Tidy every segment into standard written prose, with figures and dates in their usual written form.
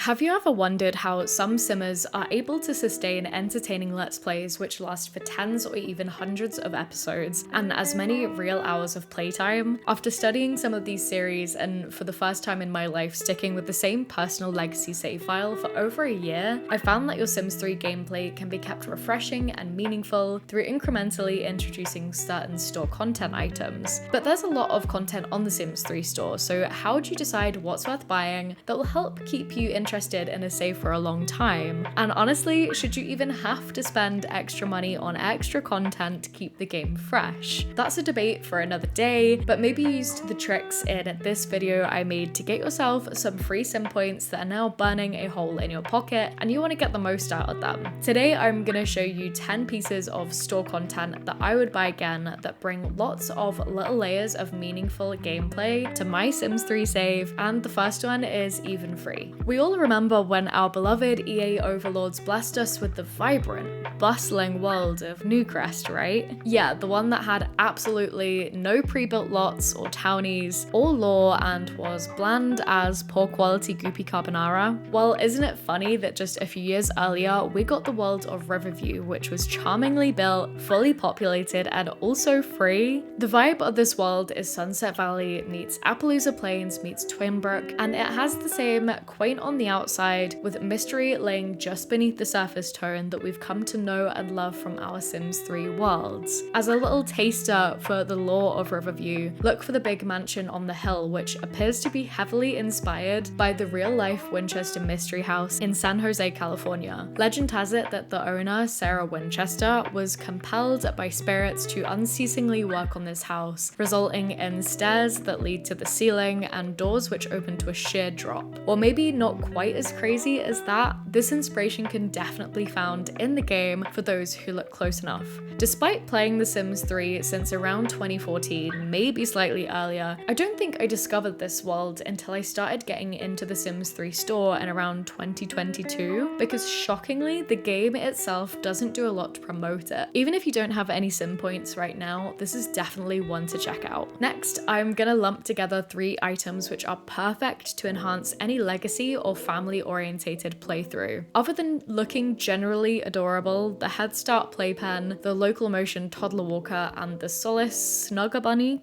Have you ever wondered how some simmers are able to sustain entertaining Let's Plays which last for tens or even hundreds of episodes and as many real hours of playtime? After studying some of these series and for the first time in my life sticking with the same personal legacy save file for over a year, I found that your Sims 3 gameplay can be kept refreshing and meaningful through incrementally introducing certain store content items. But there's a lot of content on the Sims 3 store, so how do you decide what's worth buying that will help keep you interested in a save for a long time? And honestly, should you even have to spend extra money on extra content to keep the game fresh? That's a debate for another day, but maybe you used the tricks in this video I made to get yourself some free sim points that are now burning a hole in your pocket and you want to get the most out of them. Today I'm going to show you 10 pieces of store content that I would buy again that bring lots of little layers of meaningful gameplay to my Sims 3 save, and the first one is even free. We all remember when our beloved EA overlords blessed us with the vibrant, bustling world of Newcrest, right? Yeah, the one that had absolutely no pre-built lots or townies or lore and was bland as poor quality goopy carbonara. Well, isn't it funny that just a few years earlier we got the world of Riverview, which was charmingly built, fully populated, and also free? The vibe of this world is Sunset Valley meets Appaloosa Plains meets Twinbrook, and it has the same quaint on the outside with mystery laying just beneath the surface tone that we've come to know and love from our Sims 3 worlds. As a little taster for the lore of Riverview, look for the big mansion on the hill, which appears to be heavily inspired by the real-life Winchester Mystery House in San Jose, California. Legend has it that the owner, Sarah Winchester, was compelled by spirits to unceasingly work on this house, resulting in stairs that lead to the ceiling and doors which open to a sheer drop. Or maybe not quite as crazy as that, this inspiration can definitely be found in the game for those who look close enough. Despite playing The Sims 3 since around 2014, maybe slightly earlier, I don't think I discovered this world until I started getting into The Sims 3 store in around 2022, because shockingly, the game itself doesn't do a lot to promote it. Even if you don't have any sim points right now, this is definitely one to check out. Next, I'm gonna lump together 3 items which are perfect to enhance any legacy or family-orientated playthrough. Other than looking generally adorable, the Head Start playpen, the Local Motion toddler walker, and the Solace Snugger Bunny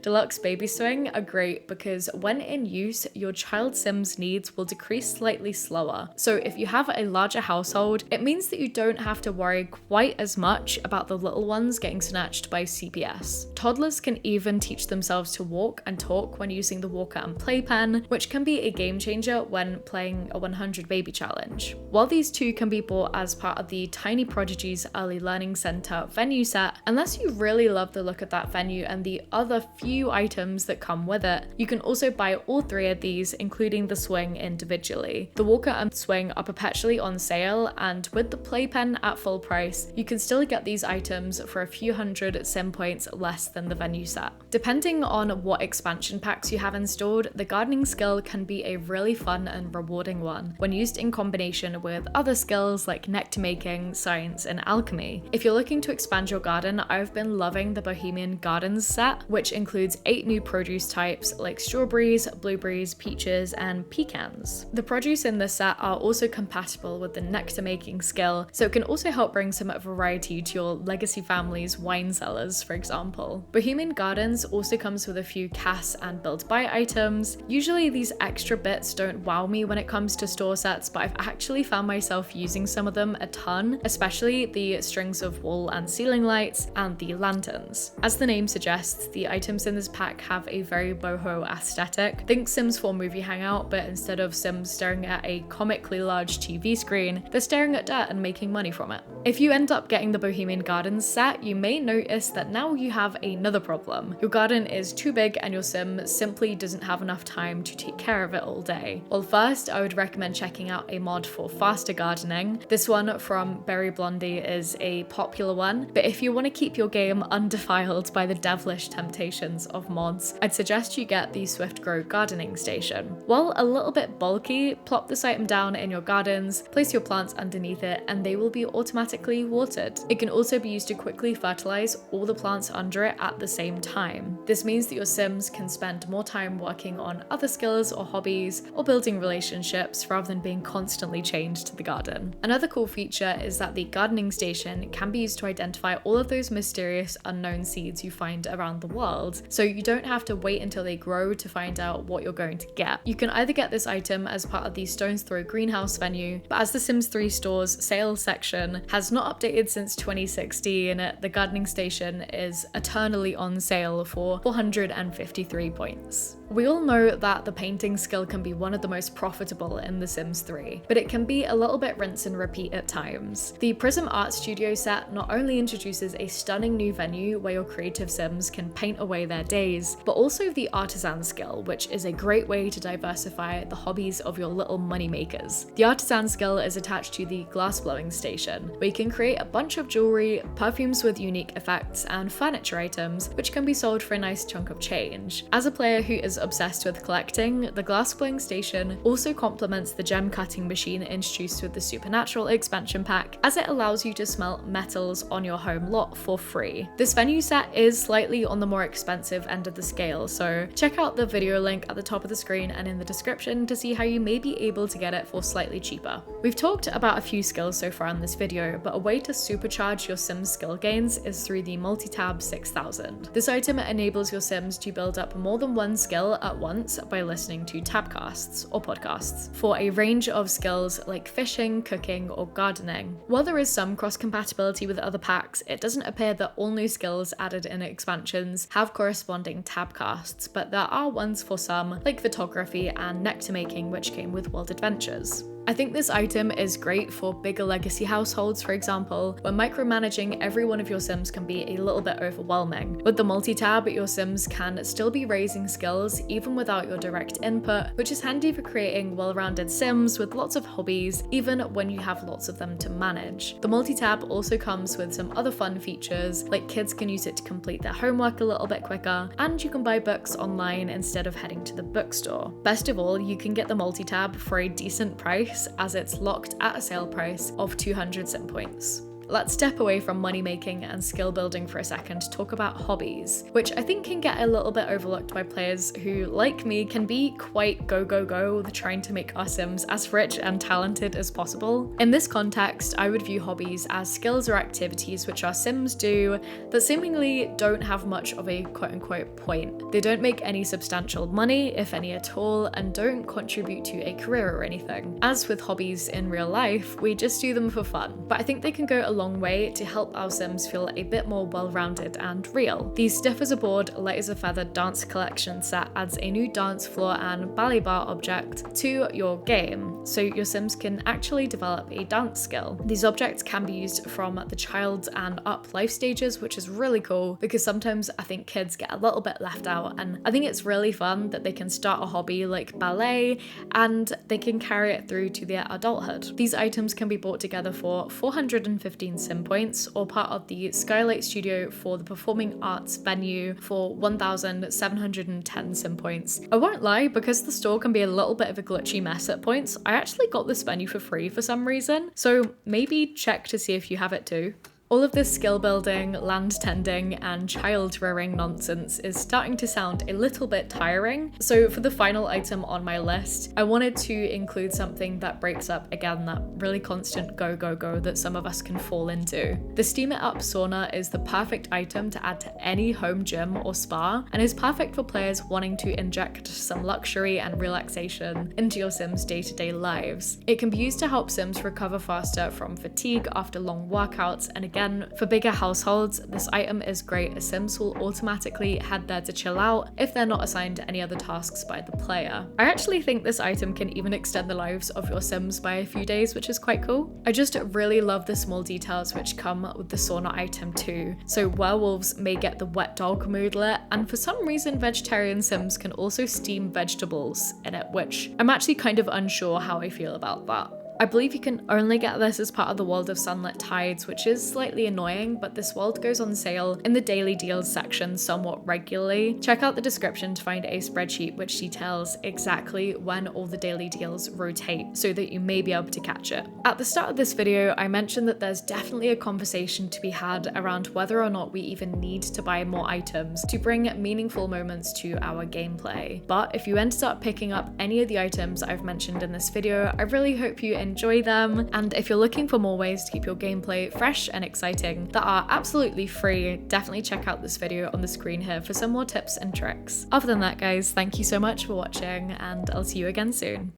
deluxe baby swing are great because when in use, your child Sim's needs will decrease slightly slower. So if you have a larger household, it means that you don't have to worry quite as much about the little ones getting snatched by CPS. Toddlers can even teach themselves to walk and talk when using the walker and playpen, which can be a game changer when playing a 100 baby challenge. While these two can be bought as part of the Tiny Prodigies Early Learning Center venue set, unless you really love the look of that venue and the other few items that come with it, you can also buy all 3 of these, including the swing, individually. The walker and swing are perpetually on sale, and with the playpen at full price, you can still get these items for a few hundred sim points less than the venue set. Depending on what expansion packs you have installed, the gardening skill can be a really fun and rewarding one when used in combination with other skills like nectar making, science, and alchemy. If you're looking to expand your garden, I've been loving the Bohemian Gardens set, which includes 8 new produce types like strawberries, blueberries, peaches, and pecans. The produce in this set are also compatible with the nectar making skill, so it can also help bring some variety to your legacy family's wine cellars, for example. Bohemian Gardens also comes with a few CAS and build-buy items. Usually these extra bits don't wow me when it comes to store sets, but I've actually found myself using some of them a ton, especially the strings of wool and ceiling lights and the lanterns. As the name suggests, the items in this pack have a very boho aesthetic. Think Sims 4 movie hangout, but instead of Sims staring at a comically large TV screen, they're staring at dirt and making money from it. If you end up getting the Bohemian Gardens set, you may notice that now you have another problem. Your garden is too big and your Sim simply doesn't have enough time to take care of it all day. Well, first, I would recommend checking out a mod for faster gardening. This one from Berry Blondie is a popular one, but if you want to keep your game undefiled by the devilish temptations of mods, I'd suggest you get the Swift Grow gardening station. While a little bit bulky, plop this item down in your gardens, place your plants underneath it, and they will be automatically watered. It can also be used to quickly fertilize all the plants under it at the same time. This means that your Sims can spend more time working on other skills or hobbies or building relationships relationships rather than being constantly chained to the garden. Another cool feature is that the gardening station can be used to identify all of those mysterious unknown seeds you find around the world, so you don't have to wait until they grow to find out what you're going to get. You can either get this item as part of the Stones Throw greenhouse venue, but as the Sims 3 store's sales section has not updated since 2016, the gardening station is eternally on sale for 453 points. We all know that the painting skill can be one of the most profitable in The Sims 3, but it can be a little bit rinse and repeat at times. The Prism Art Studio set not only introduces a stunning new venue where your creative Sims can paint away their days, but also the artisan skill, which is a great way to diversify the hobbies of your little moneymakers. The artisan skill is attached to the glass blowing station, where you can create a bunch of jewelry, perfumes with unique effects, and furniture items, which can be sold for a nice chunk of change. As a player who is obsessed with collecting, the glass blowing station also complements the gem cutting machine introduced with the Supernatural expansion pack, as it allows you to smelt metals on your home lot for free. This venue set is slightly on the more expensive end of the scale, so check out the video link at the top of the screen and in the description to see how you may be able to get it for slightly cheaper. We've talked about a few skills so far in this video, but a way to supercharge your Sims skill gains is through the Multitab 6000. This item enables your Sims to build up more than one skill at once by listening to tabcasts or podcasts for a range of skills like fishing, cooking, or gardening. While there is some cross-compatibility with other packs, it doesn't appear that all new skills added in expansions have corresponding tabcasts, but there are ones for some, like photography and nectar making, which came with World Adventures. I think this item is great for bigger legacy households, for example, where micromanaging every one of your Sims can be a little bit overwhelming. With the multi-tab, your Sims can still be raising skills even without your direct input, which is handy for creating well-rounded Sims with lots of hobbies, even when you have lots of them to manage. The multi-tab also comes with some other fun features, like kids can use it to complete their homework a little bit quicker, and you can buy books online instead of heading to the bookstore. Best of all, you can get the multi-tab for a decent price, as it's locked at a sale price of 200 sim points. Let's step away from money making and skill building for a second to talk about hobbies, which I think can get a little bit overlooked by players who, like me, can be quite go with trying to make our Sims as rich and talented as possible. In this context, I would view hobbies as skills or activities which our Sims do that seemingly don't have much of a quote-unquote point. They don't make any substantial money, if any at all, and don't contribute to a career or anything. As with hobbies in real life, we just do them for fun, but I think they can go a long way to help our Sims feel a bit more well-rounded and real. The Stiff as a Board, Light as a Feather dance collection set adds a new dance floor and ballet bar object to your game, so your Sims can actually develop a dance skill. These objects can be used from the child and up life stages, which is really cool because sometimes I think kids get a little bit left out, and I think it's really fun that they can start a hobby like ballet and they can carry it through to their adulthood. These items can be bought together for 415 sim points or part of the Skylight Studio for the Performing Arts venue for 1,710 sim points. I won't lie, because the store can be a little bit of a glitchy mess at points, I actually got this venue for free for some reason, so maybe check to see if you have it too. All of this skill building, land tending, and child rearing nonsense is starting to sound a little bit tiring, so for the final item on my list, I wanted to include something that breaks up, again, that really constant go that some of us can fall into. The Steam It Up sauna is the perfect item to add to any home gym or spa, and is perfect for players wanting to inject some luxury and relaxation into your Sims' day-to-day lives. It can be used to help Sims recover faster from fatigue after long workouts, and again, for bigger households, this item is great as Sims will automatically head there to chill out if they're not assigned any other tasks by the player. I actually think this item can even extend the lives of your Sims by a few days, which is quite cool. I just really love the small details which come with the sauna item too. So werewolves may get the wet dog moodlet, and for some reason vegetarian Sims can also steam vegetables in it, which I'm actually kind of unsure how I feel about that. I believe you can only get this as part of the World of Sunlit Tides, which is slightly annoying, but this world goes on sale in the daily deals section somewhat regularly. Check out the description to find a spreadsheet which details exactly when all the daily deals rotate so that you may be able to catch it. At the start of this video, I mentioned that there's definitely a conversation to be had around whether or not we even need to buy more items to bring meaningful moments to our gameplay. But if you ended up picking up any of the items I've mentioned in this video, I really hope you enjoy them, and if you're looking for more ways to keep your gameplay fresh and exciting that are absolutely free, definitely check out this video on the screen here for some more tips and tricks. Other than that guys, thank you so much for watching, and I'll see you again soon.